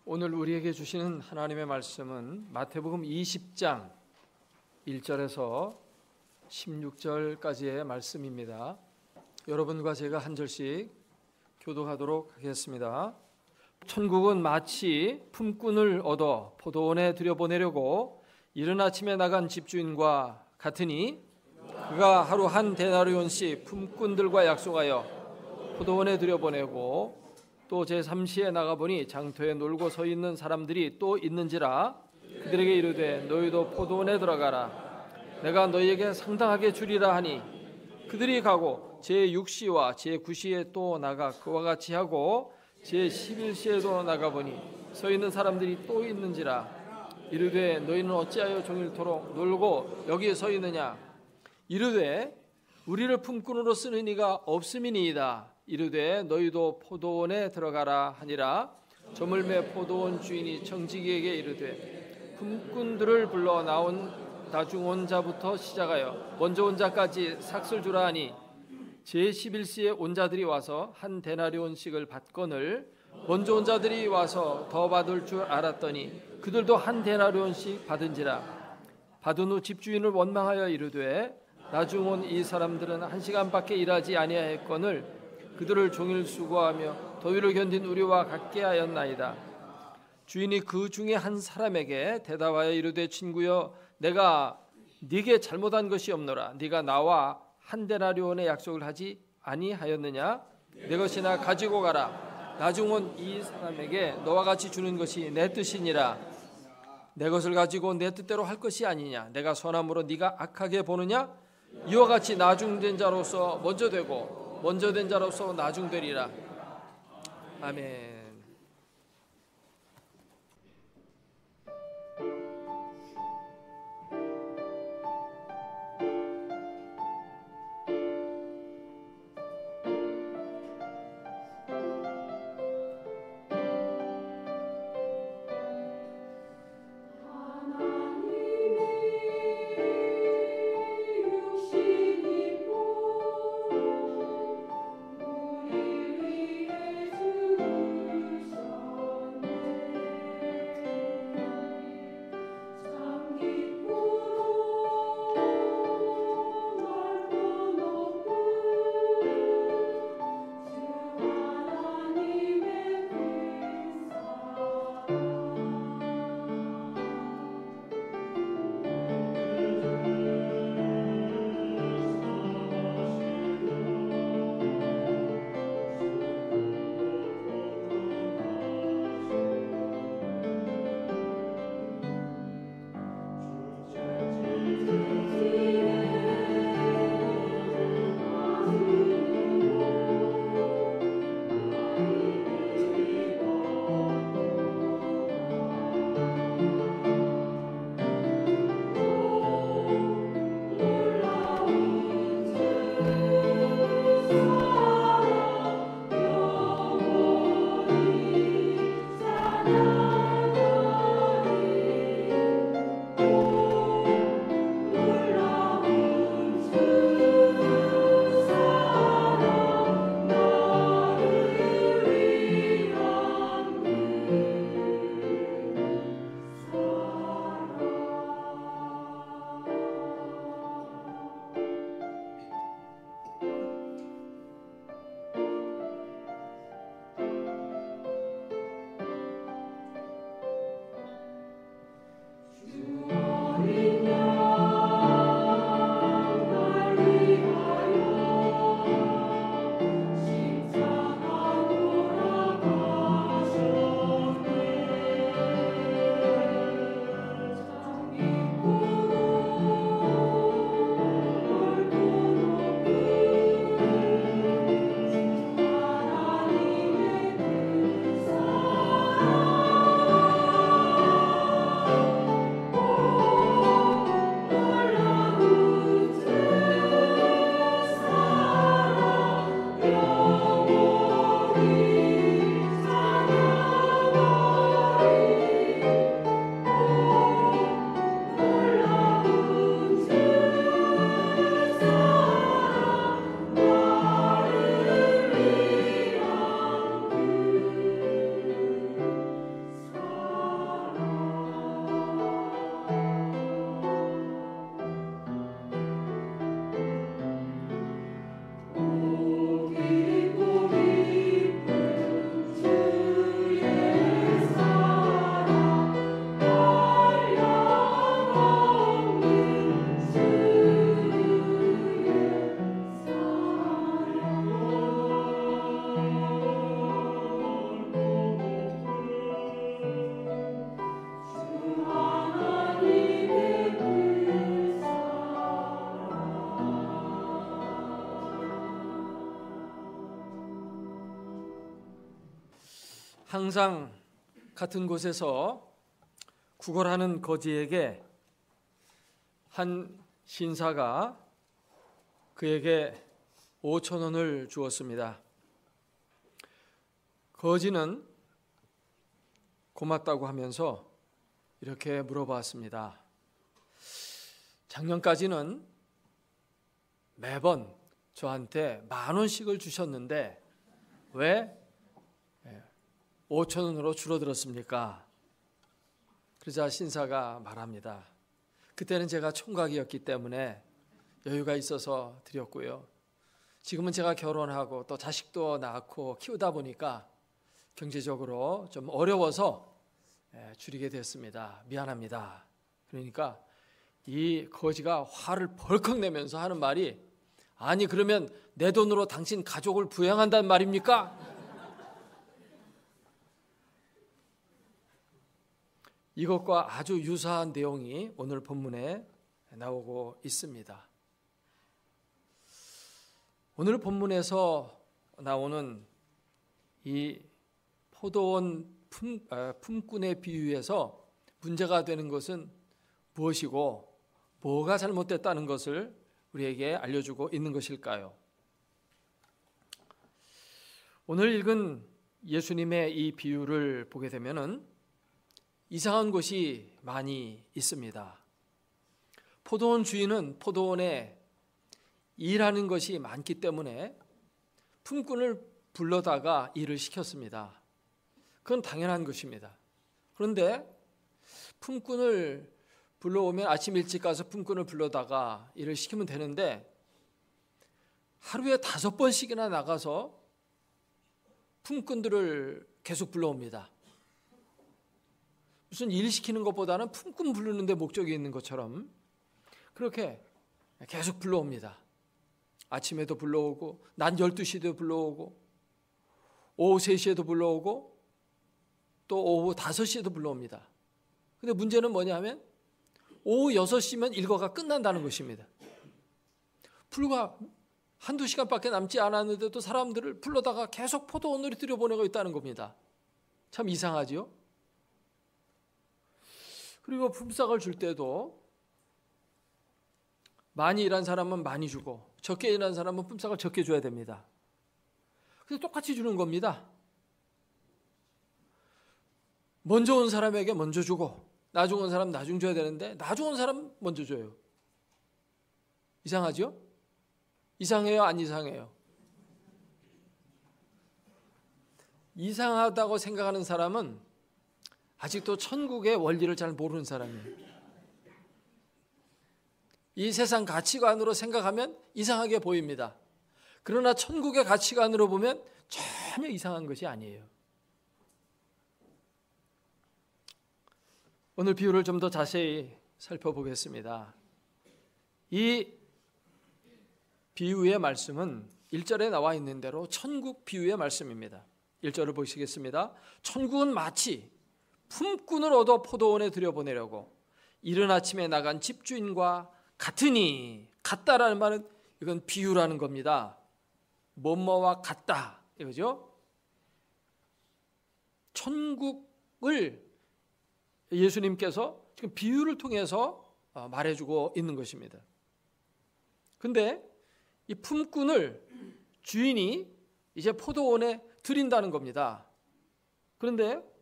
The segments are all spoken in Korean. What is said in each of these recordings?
오늘 우리에게 주시는 하나님의 말씀은 마태복음 20장 1절에서 16절까지의 말씀입니다. 여러분과 제가 한 절씩 교독하도록 하겠습니다. 천국은 마치 품꾼을 얻어 포도원에 들여보내려고 이른 아침에 나간 집주인과 같으니 그가 하루 한 데나리온씩 품꾼들과 약속하여 포도원에 들여보내고 또 제3시에 나가보니 장터에 놀고 서 있는 사람들이 또 있는지라 그들에게 이르되 너희도 포도원에 들어가라 내가 너희에게 상당하게 주리라 하니 그들이 가고 제6시와 제9시에 또 나가 그와 같이 하고 제11시에도 나가보니 서 있는 사람들이 또 있는지라 이르되 너희는 어찌하여 종일토록 놀고 여기에 서 있느냐 이르되 우리를 품꾼으로 쓰는 이가 없음이니이다 이르되 너희도 포도원에 들어가라 하니라. 저물매 포도원 주인이 청지기에게 이르되 품꾼들을 불러 나중 온 자부터 시작하여 먼저 온 자까지 삭슬 주라 하니 제11시에 온 자들이 와서 한 데나리온씩을 받거늘 먼저 온 자들이 와서 더 받을 줄 알았더니 그들도 한 데나리온씩 받은지라. 받은 후 집주인을 원망하여 이르되 나중 온 이 사람들은 1시간밖에 일하지 아니하였거늘 그들을 종일 수고하며 더위를 견딘 우리와 같게 하였나이다. 주인이 그 중에 한 사람에게 대답하여 이르되 친구여 내가 네게 잘못한 것이 없노라. 네가 나와 한 데나리온의 약속을 하지 아니하였느냐? 내 것이나 가지고 가라. 나중 온 이 사람에게 너와 같이 주는 것이 내 뜻이니라. 내 것을 가지고 내 뜻대로 할 것이 아니냐? 내가 선함으로 네가 악하게 보느냐? 이와 같이 나중된 자로서 먼저 되고 먼저 된 자로서 나중되리라. 아멘. 세상 같은 곳에서 구걸하는 거지에게 한 신사가 그에게 5,000원을 주었습니다. 거지는 고맙다고 하면서 이렇게 물어봤습니다. 작년까지는 매번 저한테 10,000원씩을 주셨는데 왜 5,000원으로 줄어들었습니까? 그러자 신사가 말합니다. 그때는 제가 총각이었기 때문에 여유가 있어서 드렸고요. 지금은 제가 결혼하고 또 자식도 낳고 키우다 보니까 경제적으로 좀 어려워서 줄이게 됐습니다. 미안합니다. 그러니까 이 거지가 화를 벌컥 내면서 하는 말이, 아니 그러면 내 돈으로 당신 가족을 부양한단 말입니까? 이것과 아주 유사한 내용이 오늘 본문에 나오고 있습니다. 오늘 본문에서 나오는 이 포도원 품꾼의 비유에서 문제가 되는 것은 무엇이고 뭐가 잘못됐다는 것을 우리에게 알려주고 있는 것일까요? 오늘 읽은 예수님의 이 비유를 보게 되면은 이상한 것이 많이 있습니다. 포도원 주인은 포도원에 일하는 것이 많기 때문에 품꾼을 불러다가 일을 시켰습니다. 그건 당연한 것입니다. 그런데 품꾼을 불러오면 아침 일찍 가서 품꾼을 불러다가 일을 시키면 되는데 하루에 5번씩이나 나가서 품꾼들을 계속 불러옵니다. 무슨 일 시키는 것보다는 품꾼 부르는 데 목적이 있는 것처럼 그렇게 계속 불러옵니다. 아침에도 불러오고 낮 12시에도 불러오고 오후 3시에도 불러오고 또 오후 5시에도 불러옵니다. 근데 문제는 뭐냐면 오후 6시면 일과가 끝난다는 것입니다. 불과 한두 시간밖에 남지 않았는데도 사람들을 불러다가 계속 포도원으로 들여보내고 있다는 겁니다. 참 이상하죠? 그리고 품삯을 줄 때도 많이 일한 사람은 많이 주고 적게 일한 사람은 품삯을 적게 줘야 됩니다. 그래서 똑같이 주는 겁니다. 먼저 온 사람에게 먼저 주고 나중 온 사람 나중 줘야 되는데 나중 온 사람 먼저 줘요. 이상하죠? 이상해요? 안 이상해요? 이상하다고 생각하는 사람은 아직도 천국의 원리를 잘 모르는 사람이에요. 이 세상 가치관으로 생각하면 이상하게 보입니다. 그러나 천국의 가치관으로 보면 전혀 이상한 것이 아니에요. 오늘 비유를 좀 더 자세히 살펴보겠습니다. 이 비유의 말씀은 1절에 나와 있는 대로 천국 비유의 말씀입니다. 1절을 보시겠습니다. 천국은 마치 품꾼을 얻어 포도원에 들여보내려고 이른 아침에 나간 집주인과 같으니, 같다라는 말은 이건 비유라는 겁니다. 뭐뭐와 같다 이거죠. 천국을 예수님께서 지금 비유를 통해서 말해주고 있는 것입니다. 근데 이 품꾼을 주인이 이제 포도원에 들인다는 겁니다. 그런데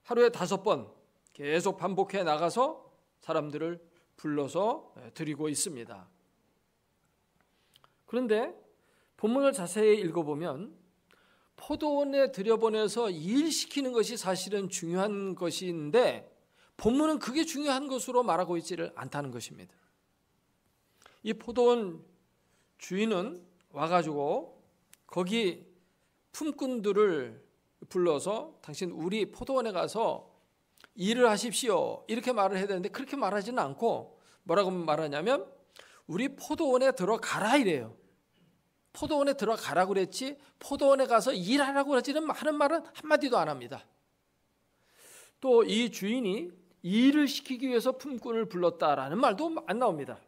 하루에 5번 계속 반복해 나가서 사람들을 불러서 드리고 있습니다. 그런데 본문을 자세히 읽어보면 포도원에 들여보내서 일시키는 것이 사실은 중요한 것인데 본문은 그게 중요한 것으로 말하고 있지를 않다는 것입니다. 이 포도원 주인은 와가지고 거기 품꾼들을 불러서 당신 우리 포도원에 가서 일을 하십시오 이렇게 말을 해야 되는데 그렇게 말하지는 않고 뭐라고 말하냐면 우리 포도원에 들어가라 이래요. 포도원에 들어가라고 그랬지 포도원에 가서 일하라고 하는 말은 한마디도 안 합니다. 또 이 주인이 일을 시키기 위해서 품꾼을 불렀다라는 말도 안 나옵니다.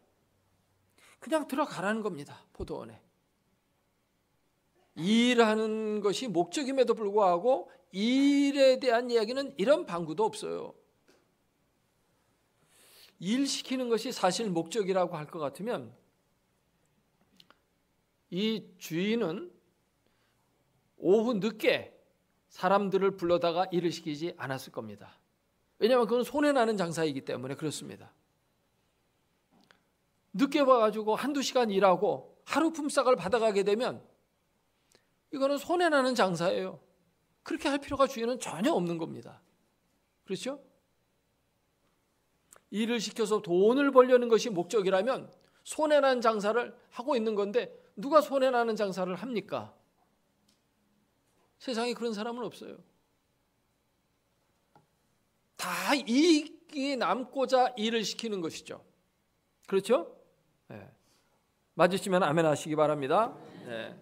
그냥 들어가라는 겁니다. 포도원에. 일하는 것이 목적임에도 불구하고 일에 대한 이야기는 이런 방구도 없어요. 일 시키는 것이 사실 목적이라고 할 것 같으면 이 주인은 오후 늦게 사람들을 불러다가 일을 시키지 않았을 겁니다. 왜냐하면 그건 손해나는 장사이기 때문에 그렇습니다. 늦게 와가지고 한두 시간 일하고 하루 품삯을 받아가게 되면 이거는 손해나는 장사예요. 그렇게 할 필요가 주인은 전혀 없는 겁니다. 그렇죠? 일을 시켜서 돈을 벌려는 것이 목적이라면 손해난 장사를 하고 있는 건데 누가 손해나는 장사를 합니까? 세상에 그런 사람은 없어요. 다 이익이 남고자 일을 시키는 것이죠. 그렇죠? 네. 맞으시면 아멘 하시기 바랍니다. 네.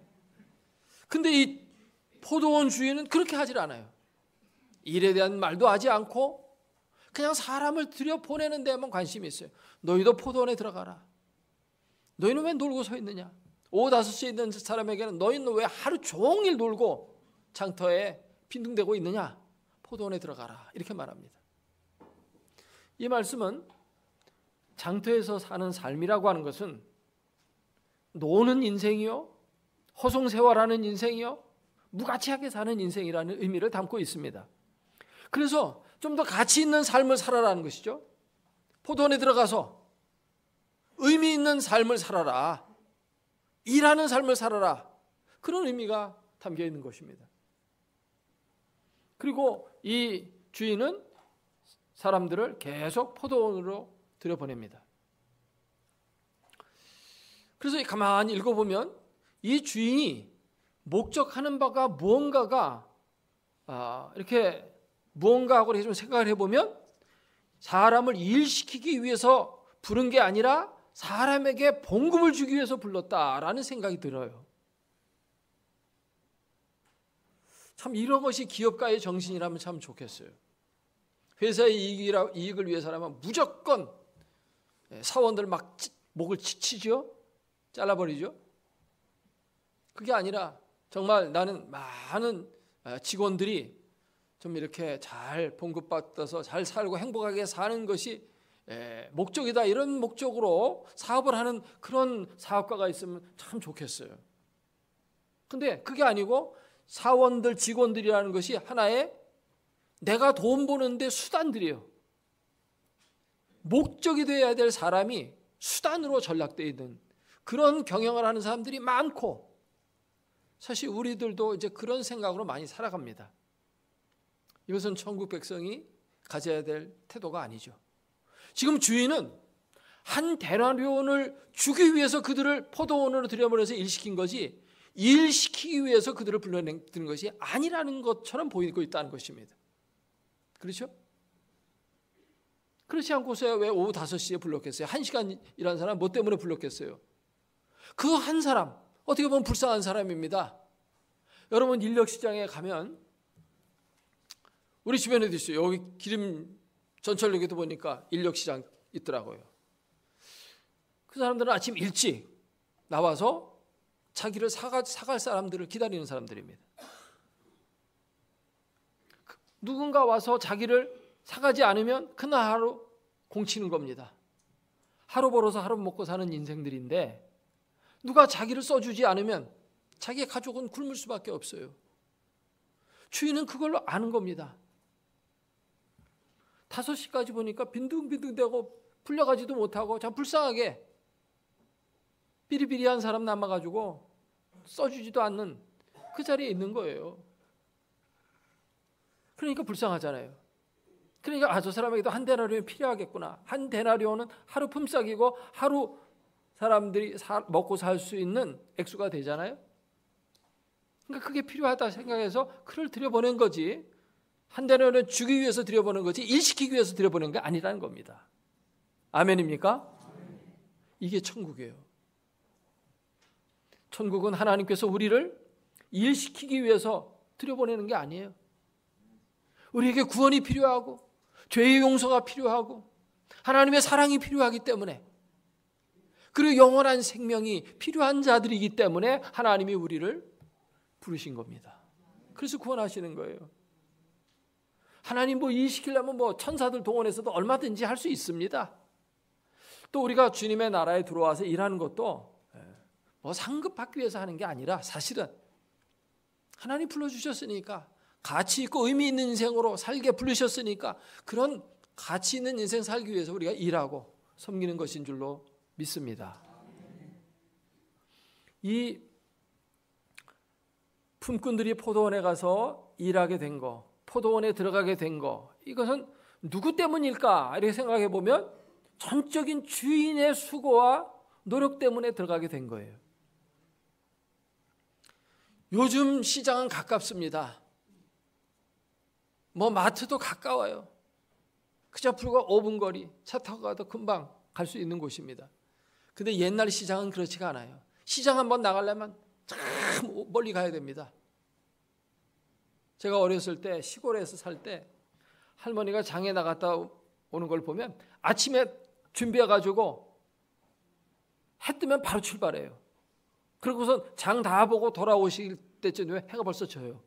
근데 이 포도원 주인은 그렇게 하질 않아요. 일에 대한 말도 하지 않고 그냥 사람을 들여보내는 데만 관심이 있어요. 너희도 포도원에 들어가라. 너희는 왜 놀고 서 있느냐? 오후 5시에 있는 사람에게는 너희는 왜 하루 종일 놀고 장터에 빈둥대고 있느냐? 포도원에 들어가라. 이렇게 말합니다. 이 말씀은 장터에서 사는 삶이라고 하는 것은 노는 인생이요, 허송세월하는 인생이요, 무가치하게 사는 인생이라는 의미를 담고 있습니다. 그래서 좀 더 가치 있는 삶을 살아라는 것이죠. 포도원에 들어가서 의미 있는 삶을 살아라. 일하는 삶을 살아라. 그런 의미가 담겨 있는 것입니다. 그리고 이 주인은 사람들을 계속 포도원으로 들여보냅니다. 그래서 가만히 읽어보면 이 주인이 목적하는 바가 무언가가 이렇게 무언가하고 좀 생각을 해보면 사람을 일시키기 위해서 부른 게 아니라 사람에게 봉급을 주기 위해서 불렀다라는 생각이 들어요. 참 이런 것이 기업가의 정신이라면 참 좋겠어요. 회사의 이익을 위해서라면 무조건 사원들 막 목을 치죠. 잘라버리죠. 그게 아니라 정말 나는 많은 직원들이 좀 이렇게 잘 봉급받아서 잘 살고 행복하게 사는 것이 목적이다. 이런 목적으로 사업을 하는 그런 사업가가 있으면 참 좋겠어요. 근데 그게 아니고 사원들, 직원들이라는 것이 하나의 내가 돈 버는데 수단들이에요. 목적이 되어야 될 사람이 수단으로 전락되어 있는 그런 경영을 하는 사람들이 많고, 사실 우리들도 이제 그런 생각으로 많이 살아갑니다. 이것은 천국 백성이 가져야 될 태도가 아니죠. 지금 주인은 한 데나리온을 주기 위해서 그들을 포도원으로 들여보내서 일시킨 거지, 일시키기 위해서 그들을 불러낸 것이 아니라는 것처럼 보이고 있다는 것입니다. 그렇죠? 그렇지 않고서야 왜 오후 5시에 불렀겠어요? 1시간 일한 사람 뭐 때문에 불렀겠어요? 그 한 사람, 어떻게 보면 불쌍한 사람입니다. 여러분 인력시장에 가면 우리 주변에도 있어요. 여기 기름 전철역에도 보니까 인력시장 있더라고요. 그 사람들은 아침 일찍 나와서 자기를 사갈 사람들을 기다리는 사람들입니다. 누군가 와서 자기를 사가지 않으면 그날 하루 공치는 겁니다. 하루 벌어서 하루 먹고 사는 인생들인데 누가 자기를 써주지 않으면 자기의 가족은 굶을 수밖에 없어요. 주인은 그걸로 아는 겁니다. 5시까지 보니까 빈둥빈둥대고 풀려가지도 못하고 참 불쌍하게 비리비리한 사람 남아가지고 써주지도 않는 그 자리에 있는 거예요. 그러니까 불쌍하잖아요. 그러니까 저 사람에게도 한 데나리온이 필요하겠구나. 한 데나리온은 하루 품삯이고 하루 사람들이 먹고 살 수 있는 액수가 되잖아요. 그러니까 그게 필요하다 생각해서 그를 들여보낸 거지, 한 데나리온을 주기 위해서 들여보낸 거지 일시키기 위해서 들여보낸 게 아니라는 겁니다. 아멘입니까? 이게 천국이에요. 천국은 하나님께서 우리를 일시키기 위해서 들여보내는 게 아니에요. 우리에게 구원이 필요하고 죄의 용서가 필요하고 하나님의 사랑이 필요하기 때문에, 그리고 영원한 생명이 필요한 자들이기 때문에 하나님이 우리를 부르신 겁니다. 그래서 구원하시는 거예요. 하나님 뭐 일 시키려면 뭐 천사들 동원해서도 얼마든지 할 수 있습니다. 또 우리가 주님의 나라에 들어와서 일하는 것도 뭐 상급 받기 위해서 하는 게 아니라 사실은 하나님 불러주셨으니까 가치 있고 의미 있는 인생으로 살게 부르셨으니까 그런 가치 있는 인생 살기 위해서 우리가 일하고 섬기는 것인 줄로 믿습니다. 이 품꾼들이 포도원에 가서 일하게 된 거, 포도원에 들어가게 된 거, 이것은 누구 때문일까? 이렇게 생각해 보면 전적인 주인의 수고와 노력 때문에 들어가게 된 거예요. 요즘 시장은 가깝습니다. 뭐 마트도 가까워요. 그저 불과 5분 거리, 차 타고 가도 금방 갈 수 있는 곳입니다. 근데 옛날 시장은 그렇지가 않아요. 시장 한번 나가려면 참 멀리 가야 됩니다. 제가 어렸을 때 시골에서 살 때 할머니가 장에 나갔다 오는 걸 보면 아침에 준비해가지고 해 뜨면 바로 출발해요. 그러고선 장 다 보고 돌아오실 때쯤에 해가 벌써 져요.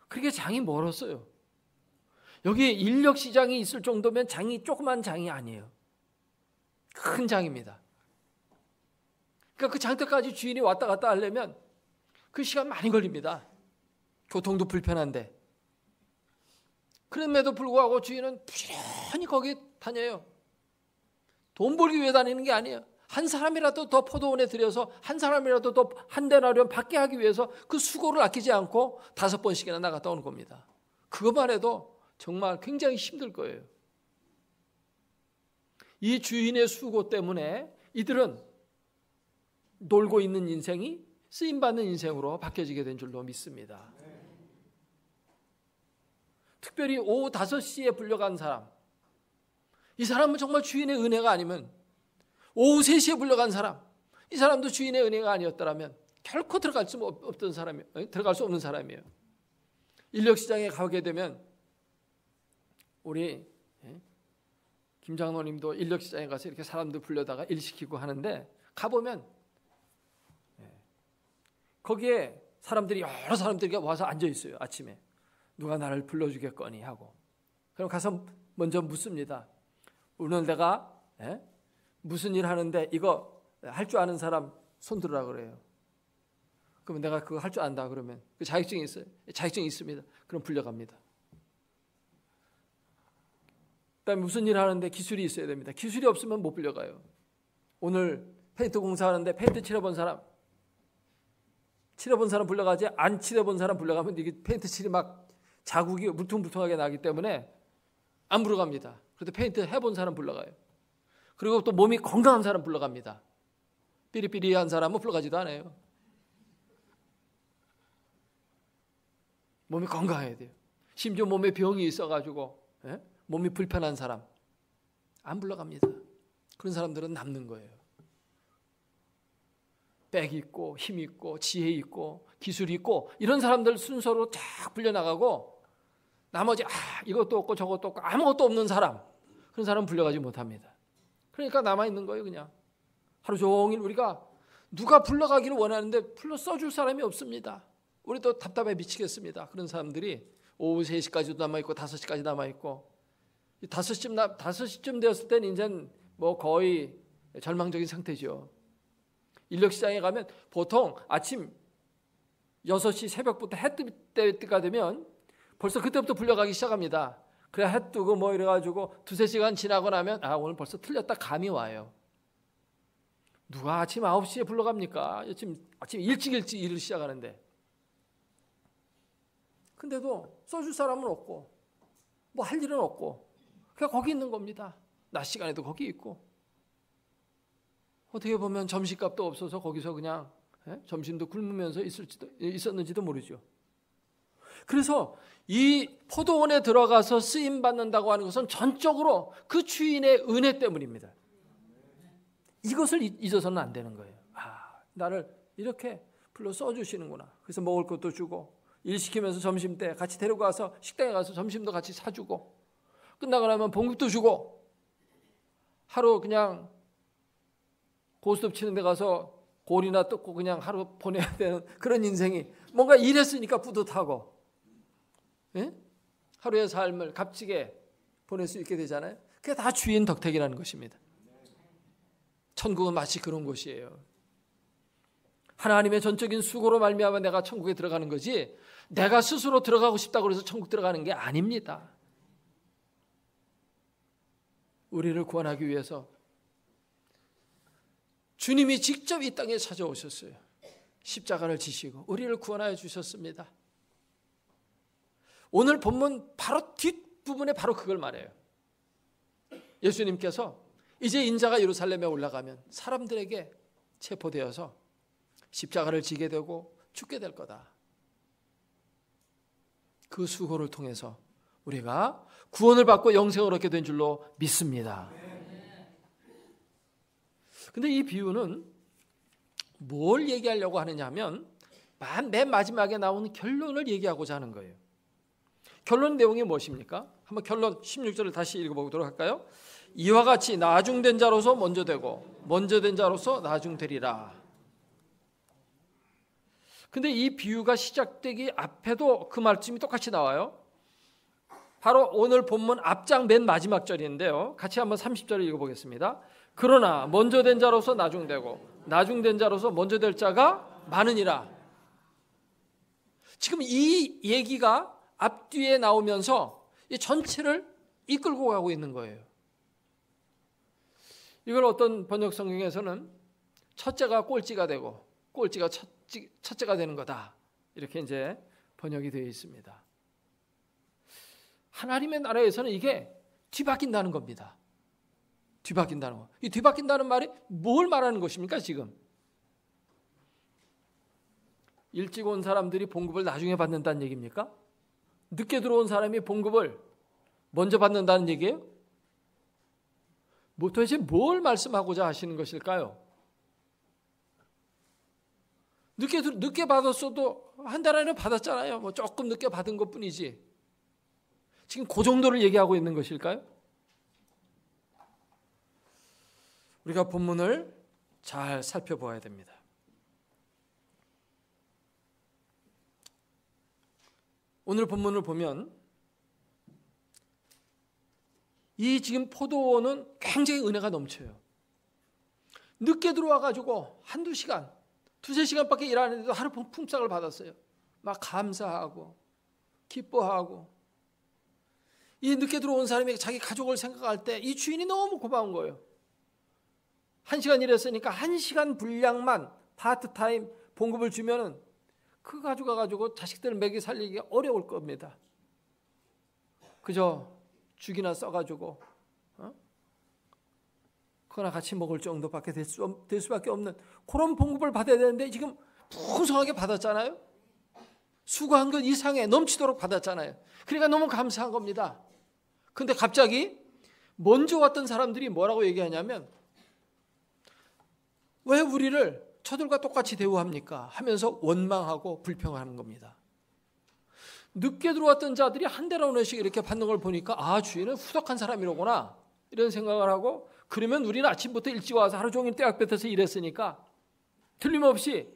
그렇게 장이 멀었어요. 여기 인력시장이 있을 정도면 장이 조그만 장이 아니에요. 큰 장입니다. 그러니까 그 장터까지 주인이 왔다 갔다 하려면 그 시간 많이 걸립니다. 교통도 불편한데. 그럼에도 불구하고 주인은 부지런히 거기 다녀요. 돈 벌기 위해 다니는 게 아니에요. 한 사람이라도 더 포도원에 들여서 한 사람이라도 더 한 데나리온 받게 하기 위해서 그 수고를 아끼지 않고 5번씩이나 나갔다 오는 겁니다. 그것만 해도 정말 굉장히 힘들 거예요. 이 주인의 수고 때문에 이들은 놀고 있는 인생이 쓰임받는 인생으로 바뀌어지게 된 줄로 믿습니다. 특별히 오후 5시에 불려간 사람, 이 사람은 정말 주인의 은혜가 아니면, 오후 3시에 불려간 사람, 이 사람도 주인의 은혜가 아니었더라면 결코 들어갈 수 없는 사람이에요. 인력시장에 가게 되면 우리 김 장로님도 인력시장에 가서 이렇게 사람들 불려다가 일시키고 하는데, 가보면 거기에 사람들이, 여러 사람들이 와서 앉아 있어요. 아침에 누가 나를 불러주겠거니 하고. 그럼 가서 먼저 묻습니다. 오늘 내가 무슨 일 하는데 이거 할 줄 아는 사람 손 들으라 그래요. 그러면 내가 그거 할 줄 안다 그러면, 그 자격증이 있어요? 자격증이 있습니다. 그럼 불려갑니다. 그다음에 무슨 일 하는데 기술이 있어야 됩니다. 기술이 없으면 못 불려가요. 오늘 페인트 공사하는데 페인트 칠해본 사람 불려가지, 안 칠해본 사람 불려가면 이게 페인트 칠이 막 자국이 물퉁물퉁하게 나기 때문에 안 불러갑니다. 그래도 페인트 해본 사람 불러가요. 그리고 또 몸이 건강한 사람 불러갑니다. 삐리삐리한 사람은 불러가지도 않아요. 몸이 건강해야 돼요. 심지어 몸에 병이 있어가지고 몸이 불편한 사람 안 불러갑니다. 그런 사람들은 남는 거예요. 빽 있고 힘 있고 지혜 있고 기술이 있고 이런 사람들 순서로 쫙 불려나가고, 나머지 이것도 없고 저것도 없고 아무것도 없는 사람, 그런 사람 불려가지 못합니다. 그러니까 남아있는 거예요. 그냥 하루 종일 우리가 누가 불러가기를 원하는데 불러 써줄 사람이 없습니다. 우리도 답답해 미치겠습니다. 그런 사람들이 오후 3시까지도 남아있고 5시까지 남아있고, 5시쯤 되었을 때는 이제는 뭐 거의 절망적인 상태죠. 인력시장에 가면 보통 아침 6시 새벽부터 해 뜰 때가 되면 벌써 그때부터 불려가기 시작합니다. 그래 해 뜨고 뭐 이래가지고 2-3시간 지나고 나면 오늘 벌써 틀렸다 감이 와요. 누가 아침 9시에 불러갑니까? 아침 일찍 일을 시작하는데. 근데도 써줄 사람은 없고 뭐 할 일은 없고 그냥 거기 있는 겁니다. 낮 시간에도 거기 있고, 어떻게 보면 점심값도 없어서 거기서 그냥 점심도 굶으면서 있었는지도 모르죠. 그래서 이 포도원에 들어가서 쓰임받는다고 하는 것은 전적으로 그 주인의 은혜 때문입니다. 이것을 잊어서는 안 되는 거예요. 나를 이렇게 불러 써주시는구나. 그래서 먹을 것도 주고, 일 시키면서 점심때 같이 데리고 가서 식당에 가서 점심도 같이 사주고, 끝나고 나면 봉급도 주고, 하루 그냥 고스톱 치는 데 가서 골이나 뜯고 그냥 하루 보내야 되는 그런 인생이, 뭔가 일했으니까 뿌듯하고, 하루의 삶을 값지게 보낼 수 있게 되잖아요. 그게 다 주인 덕택이라는 것입니다. 천국은 마치 그런 곳이에요. 하나님의 전적인 수고로 말미암아 내가 천국에 들어가는 거지 내가 스스로 들어가고 싶다고 해서 천국 들어가는 게 아닙니다. 우리를 구원하기 위해서 주님이 직접 이 땅에 찾아오셨어요. 십자가를 지시고 우리를 구원하여 주셨습니다. 오늘 본문 바로 뒷부분에 바로 그걸 말해요. 예수님께서 이제 인자가 예루살렘에 올라가면 사람들에게 체포되어서 십자가를 지게 되고 죽게 될 거다. 그 수고를 통해서 우리가 구원을 받고 영생을 얻게 된 줄로 믿습니다. 근데 이 비유는 뭘 얘기하려고 하느냐 하면 맨 마지막에 나오는 결론을 얘기하고자 하는 거예요. 결론 내용이 무엇입니까? 한번 결론 16절을 다시 읽어보도록 할까요? 이와 같이 나중된 자로서 먼저 되고 먼저 된 자로서 나중되리라. 근데 이 비유가 시작되기 앞에도 그 말씀이 똑같이 나와요. 바로 오늘 본문 앞장 맨 마지막 절인데요. 같이 한번 30절을 읽어보겠습니다. 그러나 먼저 된 자로서 나중되고 나중된 자로서 먼저 될 자가 많으니라. 지금 이 얘기가 앞뒤에 나오면서 이 전체를 이끌고 가고 있는 거예요. 이걸 어떤 번역 성경에서는 첫째가 꼴찌가 되고 꼴찌가 첫째가 되는 거다. 이렇게 이제 번역이 되어 있습니다. 하나님의 나라에서는 이게 뒤바뀐다는 겁니다. 뒤바뀐다는 거. 이 뒤바뀐다는 말이 뭘 말하는 것입니까, 지금? 일찍 온 사람들이 봉급을 나중에 받는다는 얘기입니까? 늦게 들어온 사람이 봉급을 먼저 받는다는 얘기예요? 도대체 뭘 말씀하고자 하시는 것일까요? 늦게 받았어도 한 달 안에 받았잖아요. 뭐 조금 늦게 받은 것뿐이지. 지금 그 정도를 얘기하고 있는 것일까요? 우리가 본문을 잘 살펴보아야 됩니다. 오늘 본문을 보면 이 지금 포도원은 굉장히 은혜가 넘쳐요. 늦게 들어와가지고 한두 시간, 두세 시간밖에 일 안 했는데도 하루 품삯을 받았어요. 막 감사하고 기뻐하고. 이 늦게 들어온 사람이 자기 가족을 생각할 때 이 주인이 너무 고마운 거예요. 1시간 일했으니까 1시간 분량만 파트타임 봉급을 주면은 그거 가져가가지고 자식들 먹이 살리기가 어려울 겁니다. 그저 죽이나 써가지고 그거나 같이 먹을 정도밖에 될 수밖에 없는 그런 봉급을 받아야 되는데 지금 풍성하게 받았잖아요. 수고한 것 이상에 넘치도록 받았잖아요. 그러니까 너무 감사한 겁니다. 근데 갑자기 먼저 왔던 사람들이 뭐라고 얘기하냐면 왜 우리를 저들과 똑같이 대우합니까? 하면서 원망하고 불평하는 겁니다. 늦게 들어왔던 자들이 한 달에 원씩 이렇게 받는 걸 보니까 아, 주인은 후덕한 사람이로구나 이런 생각을 하고 그러면 우리는 아침부터 일찍 와서 하루 종일 떼약볕에서 일했으니까 틀림없이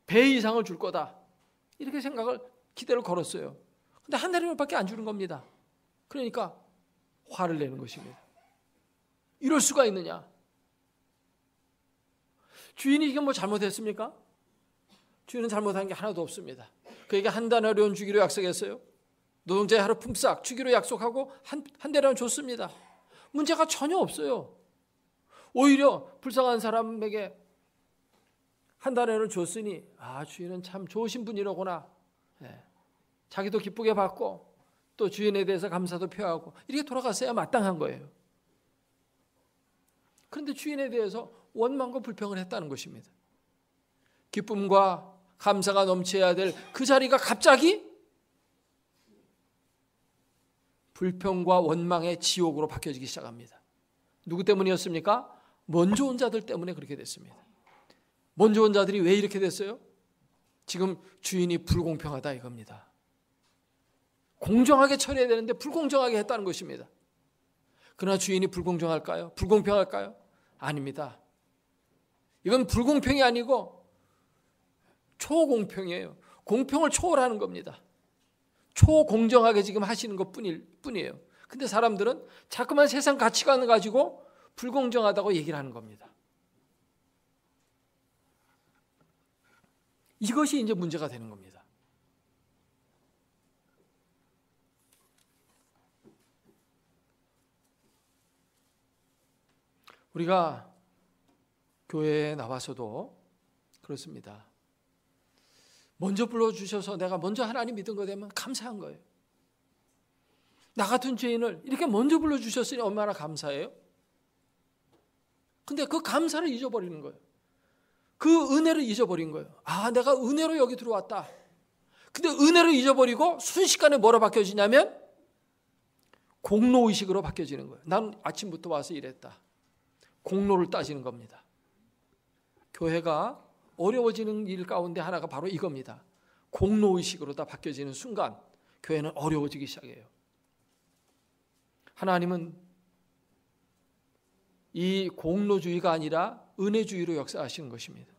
배 이상을 줄 거다 이렇게 기대를 걸었어요. 근데 한 달에밖에 안 주는 겁니다. 그러니까 화를 내는 것입니다. 이럴 수가 있느냐? 주인이 이게 뭐 잘못했습니까? 주인은 잘못한 게 하나도 없습니다. 그에게 한 달여론 주기로 약속했어요. 노동자의 하루 품삯 주기로 약속하고 한 달여론 줬습니다. 문제가 전혀 없어요. 오히려 불쌍한 사람에게 한 달여론 줬으니 아, 주인은 참 좋으신 분이로구나. 네. 자기도 기쁘게 받고 또 주인에 대해서 감사도 표하고 이렇게 돌아갔어야 마땅한 거예요. 그런데 주인에 대해서 원망과 불평을 했다는 것입니다. 기쁨과 감사가 넘쳐야 될 그 자리가 갑자기 불평과 원망의 지옥으로 바뀌어지기 시작합니다. 누구 때문이었습니까? 먼저 온 자들 때문에 그렇게 됐습니다. 먼저 온 자들이 왜 이렇게 됐어요? 지금 주인이 불공평하다 이겁니다. 공정하게 처리해야 되는데 불공정하게 했다는 것입니다. 그러나 주인이 불공정할까요? 불공평할까요? 아닙니다. 이건 불공평이 아니고 초공평이에요. 공평을 초월하는 겁니다. 초공정하게 지금 하시는 것 뿐이에요. 근데 사람들은 자꾸만 세상 가치관을 가지고 불공정하다고 얘기를 하는 겁니다. 이것이 이제 문제가 되는 겁니다. 우리가 교회에 나와서도 그렇습니다. 먼저 불러주셔서 내가 먼저 하나님 믿은 거 되면 감사한 거예요. 나 같은 죄인을 이렇게 먼저 불러주셨으니 얼마나 감사해요? 근데 그 감사를 잊어버리는 거예요. 그 은혜를 잊어버린 거예요. 아, 내가 은혜로 여기 들어왔다. 근데 은혜를 잊어버리고 순식간에 뭐로 바뀌어지냐면 공로의식으로 바뀌어지는 거예요. 난 아침부터 와서 일했다. 공로를 따지는 겁니다. 교회가 어려워지는 일 가운데 하나가 바로 이겁니다. 공로의식으로 다 바뀌어지는 순간 교회는 어려워지기 시작해요. 하나님은 이 공로주의가 아니라 은혜주의로 역사하시는 것입니다.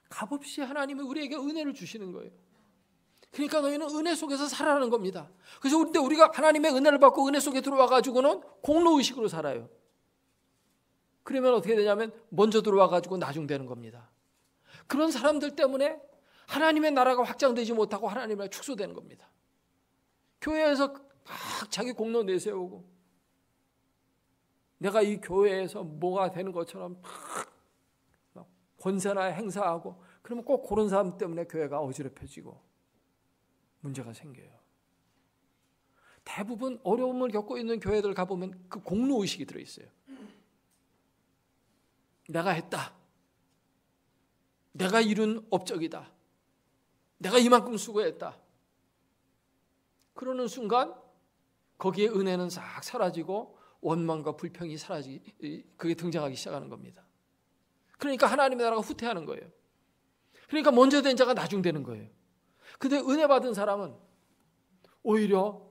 값없이 하나님이 우리에게 은혜를 주시는 거예요. 그러니까 너희는 은혜 속에서 살아가는 겁니다. 그래서 우리가 하나님의 은혜를 받고 은혜 속에 들어와 가지고는 공로의식으로 살아요. 그러면 어떻게 되냐면 먼저 들어와 가지고 나중되는 겁니다. 그런 사람들 때문에 하나님의 나라가 확장되지 못하고 하나님의 축소되는 겁니다. 교회에서 막 자기 공로 내세우고 내가 이 교회에서 뭐가 되는 것처럼 막 권세나 행사하고 그러면 꼭 그런 사람 때문에 교회가 어지럽혀지고 문제가 생겨요. 대부분 어려움을 겪고 있는 교회들 가보면 그 공로의식이 들어있어요. 내가 했다. 내가 이룬 업적이다. 내가 이만큼 수고했다. 그러는 순간 거기에 은혜는 싹 사라지고 원망과 불평이 그게 등장하기 시작하는 겁니다. 그러니까 하나님의 나라가 후퇴하는 거예요. 그러니까 먼저 된 자가 나중 되는 거예요. 근데 은혜 받은 사람은 오히려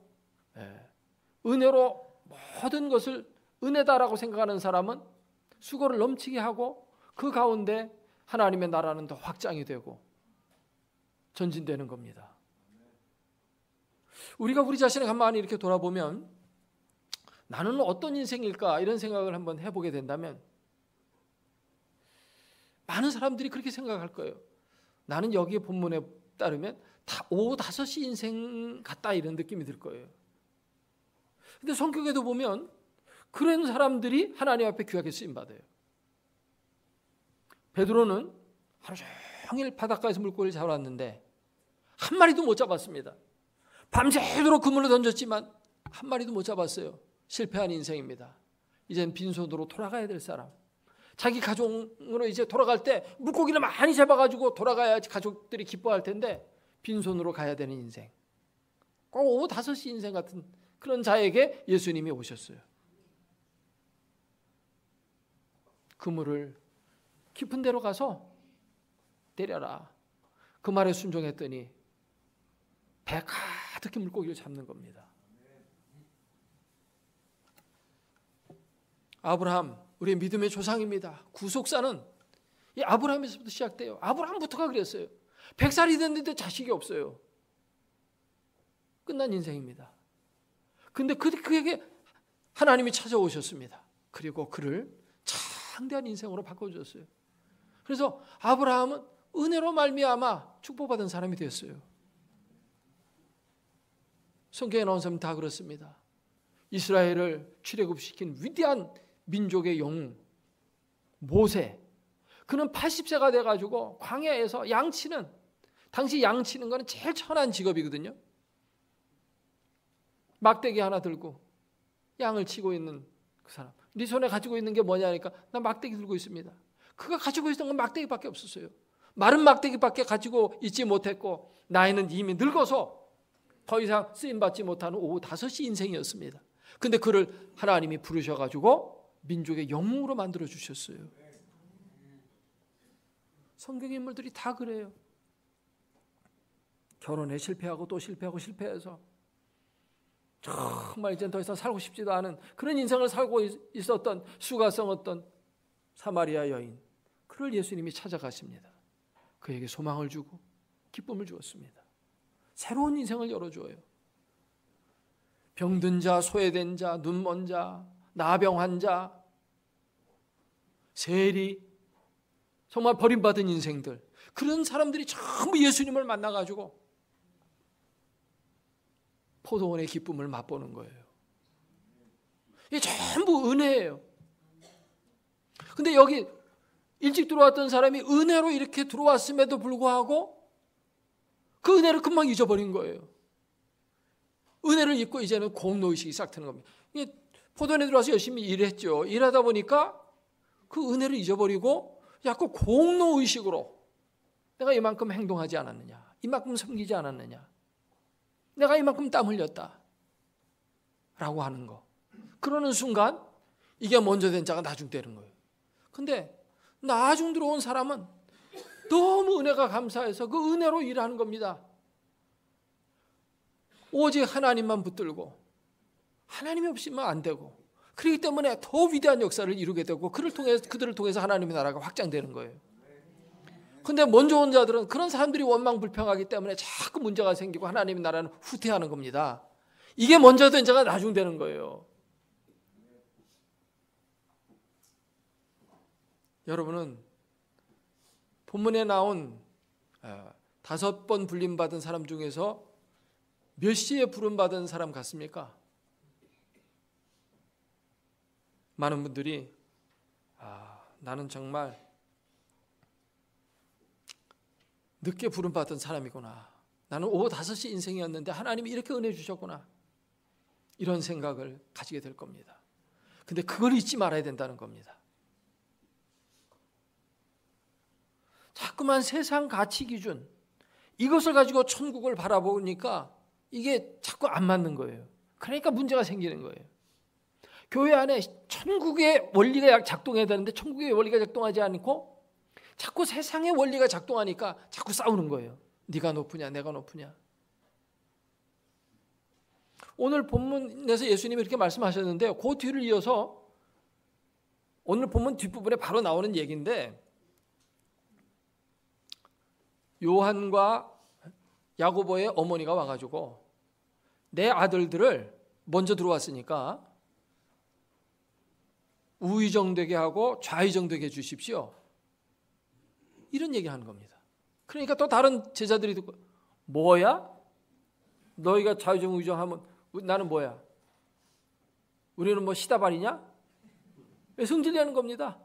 은혜로 모든 것을 은혜다라고 생각하는 사람은 수고를 넘치게 하고 그 가운데 하나님의 나라는 더 확장이 되고 전진되는 겁니다. 우리가 우리 자신을 가만히 이렇게 돌아보면 나는 어떤 인생일까 이런 생각을 한번 해보게 된다면 많은 사람들이 그렇게 생각할 거예요. 나는 여기에 본문에 따르면 오후 5시 인생 같다 이런 느낌이 들 거예요. 근데 성경에도 보면 그런 사람들이 하나님 앞에 귀하게 쓰임받아요. 베드로는 하루 종일 바닷가에서 물고기를 잡아왔는데 한 마리도 못 잡았습니다. 밤새도록 그물을 던졌지만 한 마리도 못 잡았어요. 실패한 인생입니다. 이젠 빈손으로 돌아가야 될 사람. 자기 가족으로 이제 돌아갈 때 물고기를 많이 잡아가지고 돌아가야지 가족들이 기뻐할 텐데 빈손으로 가야 되는 인생. 꼭 오후 5시 인생 같은 그런 자에게 예수님이 오셨어요. 그물을 깊은 데로 가서 때려라. 그 말에 순종했더니 배 가득히 물고기를 잡는 겁니다. 아브라함, 우리의 믿음의 조상입니다. 구속사는 이 아브라함에서부터 시작돼요. 아브라함부터가 그랬어요. 100살이 됐는데 자식이 없어요. 끝난 인생입니다. 근데 그에게 하나님이 찾아오셨습니다. 그리고 그를 창대한 인생으로 바꿔주셨어요. 그래서 아브라함은 은혜로 말미암아 축복받은 사람이 되었어요. 성경에 나온 사람 다 그렇습니다. 이스라엘을 출애굽시킨 위대한 민족의 영웅 모세, 그는 80세가 돼가지고 광야에서 양치는, 당시 양치는 거는 제일 천한 직업이거든요. 막대기 하나 들고 양을 치고 있는 그 사람. 네 손에 가지고 있는 게 뭐냐니까 나 막대기 들고 있습니다. 그가 가지고 있었던 건 막대기밖에 없었어요. 마른 막대기밖에 가지고 있지 못했고 나이는 이미 늙어서 더 이상 쓰임받지 못하는 오후 5시 인생이었습니다. 근데 그를 하나님이 부르셔가지고 민족의 영웅으로 만들어 주셨어요. 성경의 인물들이 다 그래요. 결혼에 실패하고 또 실패하고 실패해서 정말 이제 더 이상 살고 싶지도 않은 그런 인생을 살고 있었던 수가성 어떤 사마리아 여인, 그를 예수님이 찾아가십니다. 그에게 소망을 주고 기쁨을 주었습니다. 새로운 인생을 열어줘요. 병든 자, 소외된 자, 눈먼 자, 나병 환자, 세리, 정말 버림받은 인생들, 그런 사람들이 전부 예수님을 만나가지고 포도원의 기쁨을 맛보는 거예요. 이게 전부 은혜예요. 근데 여기 일찍 들어왔던 사람이 은혜로 이렇게 들어왔음에도 불구하고 그 은혜를 금방 잊어버린 거예요. 은혜를 잊고 이제는 공로의식이 싹 트는 겁니다. 포도원에 들어와서 열심히 일했죠. 일하다 보니까 그 은혜를 잊어버리고 자꾸 공로의식으로 내가 이만큼 행동하지 않았느냐, 이만큼 섬기지 않았느냐, 내가 이만큼 땀 흘렸다 라고 하는 거. 그러는 순간 이게 먼저 된 자가 나중 되는 거예요. 근데 나중 들어온 사람은 너무 은혜가 감사해서 그 은혜로 일하는 겁니다. 오직 하나님만 붙들고 하나님이 없으면 안 되고, 그렇기 때문에 더 위대한 역사를 이루게 되고 그들을 통해서 하나님의 나라가 확장되는 거예요. 근데 먼저 온 자들은 그런 사람들이 원망불평하기 때문에 자꾸 문제가 생기고 하나님의 나라는 후퇴하는 겁니다. 이게 먼저 된 자가 나중 되는 거예요. 여러분은 본문에 나온 5번 불림받은 사람 중에서 몇 시에 부름받은 사람 같습니까? 많은 분들이 나는 정말 늦게 부름받은 사람이구나. 나는 오후 5시 인생이었는데 하나님이 이렇게 은혜 주셨구나. 이런 생각을 가지게 될 겁니다. 근데 그걸 잊지 말아야 된다는 겁니다. 자꾸만 세상 가치 기준, 이것을 가지고 천국을 바라보니까 이게 자꾸 안 맞는 거예요. 그러니까 문제가 생기는 거예요. 교회 안에 천국의 원리가 작동해야 되는데 천국의 원리가 작동하지 않고 자꾸 세상의 원리가 작동하니까 자꾸 싸우는 거예요. 네가 높으냐 내가 높으냐. 오늘 본문에서 예수님이 이렇게 말씀하셨는데요. 그 뒤를 이어서 오늘 본문 뒷부분에 바로 나오는 얘기인데, 요한과 야고보의 어머니가 와가지고 내 아들들을 먼저 들어왔으니까 우의정되게 하고 좌의정되게 해주십시오. 이런 얘기하는 겁니다. 그러니까 또 다른 제자들이 듣고, 뭐야? 너희가 좌의정 우의정하면 나는 뭐야? 우리는 뭐 시다발이냐? 성질내는 겁니다.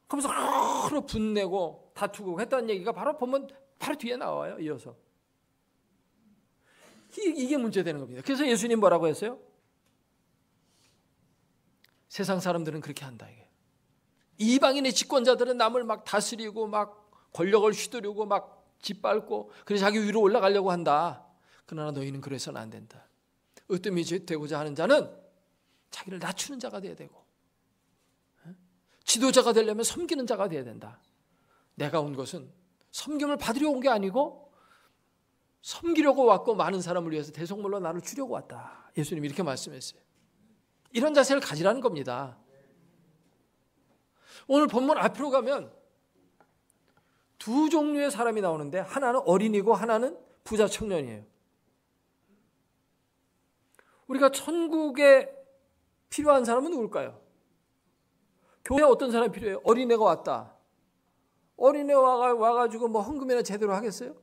그러면서 서로 분내고 다투고 했다는 얘기가 바로 보면 바로 뒤에 나와요. 이어서. 이게 문제되는 겁니다. 그래서 예수님 뭐라고 했어요? 세상 사람들은 그렇게 한다. 이게. 이방인의 집권자들은 남을 막 다스리고 막 권력을 휘두르고 막 짓밟고 그래서 자기 위로 올라가려고 한다. 그러나 너희는 그래서는 안 된다. 으뜸이 되고자 하는 자는 자기를 낮추는 자가 돼야 되고, 지도자가 되려면 섬기는 자가 돼야 된다. 내가 온 것은 섬김을 받으려고 온 게 아니고 섬기려고 왔고 많은 사람을 위해서 대속물로 나를 주려고 왔다. 예수님이 이렇게 말씀했어요. 이런 자세를 가지라는 겁니다. 오늘 본문 앞으로 가면 두 종류의 사람이 나오는데, 하나는 어린이고 하나는 부자 청년이에요. 우리가 천국에 필요한 사람은 누굴까요? 교회에 어떤 사람이 필요해요? 어린애가 왔다. 어린애 와가지고 뭐 헌금이나 제대로 하겠어요?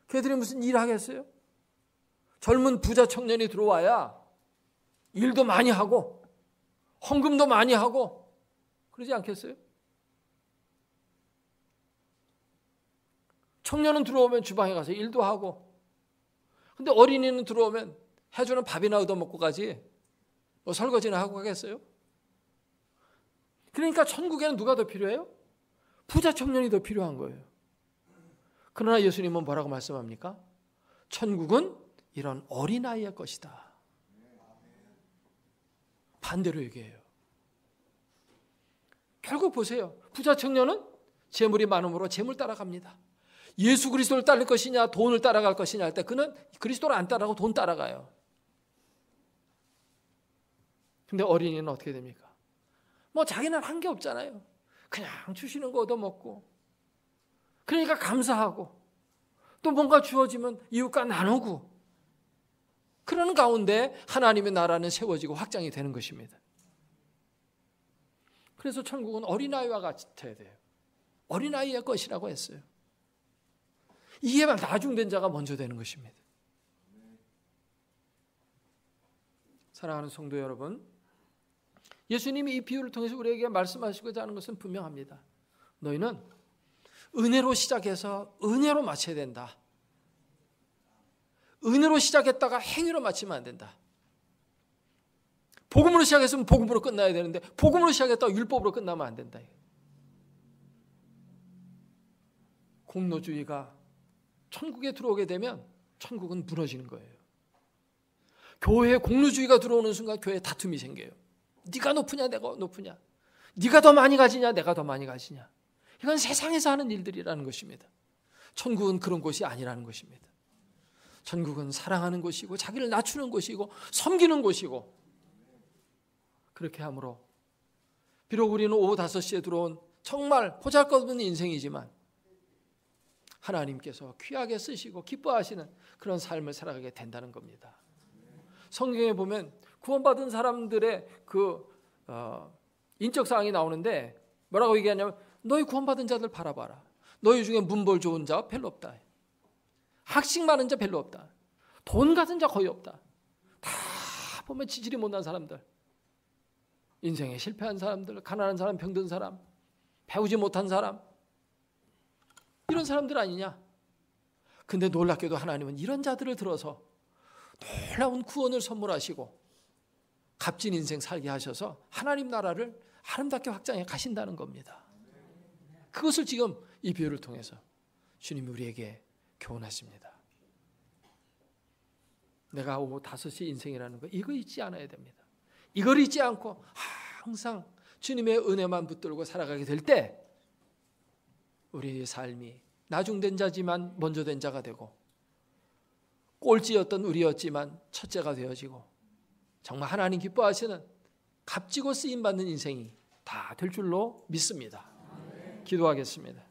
걔들이 무슨 일 하겠어요? 젊은 부자 청년이 들어와야 일도 많이 하고 헌금도 많이 하고 그러지 않겠어요? 청년은 들어오면 주방에 가서 일도 하고, 근데 어린이는 들어오면 해주는 밥이나 얻어먹고 가지 뭐 설거지나 하고 가겠어요? 그러니까 천국에는 누가 더 필요해요? 부자 청년이 더 필요한 거예요. 그러나 예수님은 뭐라고 말씀합니까? 천국은 이런 어린아이의 것이다. 반대로 얘기해요. 결국 보세요. 부자 청년은 재물이 많음으로 재물 따라갑니다. 예수 그리스도를 따를 것이냐 돈을 따라갈 것이냐 할 때 그는 그리스도를 안 따라가고 돈 따라가요. 근데 어린이는 어떻게 됩니까? 뭐 자기는 한 게 없잖아요. 그냥 주시는 거 얻어먹고, 그러니까 감사하고 또 뭔가 주어지면 이웃과 나누고 그러는 가운데 하나님의 나라는 세워지고 확장이 되는 것입니다. 그래서 천국은 어린아이와 같아야 돼요. 어린아이의 것이라고 했어요. 이게 나중된 자가 먼저 되는 것입니다. 사랑하는 성도 여러분, 예수님이 이 비유를 통해서 우리에게 말씀하시고자 하는 것은 분명합니다. 너희는 은혜로 시작해서 은혜로 마쳐야 된다. 은혜로 시작했다가 행위로 마치면 안 된다. 복음으로 시작했으면 복음으로 끝나야 되는데 복음으로 시작했다가 율법으로 끝나면 안 된다. 공로주의가 천국에 들어오게 되면 천국은 무너지는 거예요. 교회에 공로주의가 들어오는 순간 교회에 다툼이 생겨요. 네가 높으냐 내가 높으냐, 네가 더 많이 가지냐 내가 더 많이 가지냐. 이건 세상에서 하는 일들이라는 것입니다. 천국은 그런 곳이 아니라는 것입니다. 천국은 사랑하는 곳이고 자기를 낮추는 곳이고 섬기는 곳이고, 그렇게 함으로 비록 우리는 오후 5시에 들어온 정말 보잘것없는 인생이지만 하나님께서 귀하게 쓰시고 기뻐하시는 그런 삶을 살아가게 된다는 겁니다. 성경에 보면 구원받은 사람들의 인적 사항이 나오는데 뭐라고 얘기하냐면 너희 구원받은 자들 바라봐라. 너희 중에 문벌 좋은 자 별로 없다. 학식 많은 자 별로 없다. 돈 가진 자 거의 없다. 다 보면 지질이 못난 사람들, 인생에 실패한 사람들, 가난한 사람, 병든 사람, 배우지 못한 사람, 이런 사람들 아니냐. 근데 놀랍게도 하나님은 이런 자들을 들어서 놀라운 구원을 선물하시고 값진 인생 살게 하셔서 하나님 나라를 아름답게 확장해 가신다는 겁니다. 그것을 지금 이 비유를 통해서 주님이 우리에게 교훈하십니다. 내가 오후 5시 인생이라는 거 이거 잊지 않아야 됩니다. 이걸 잊지 않고 항상 주님의 은혜만 붙들고 살아가게 될 때 우리의 삶이 나중된 자지만 먼저 된 자가 되고, 꼴찌였던 우리였지만 첫째가 되어지고, 정말 하나님 기뻐하시는 값지고 쓰임받는 인생이 다 될 줄로 믿습니다. 기도하겠습니다.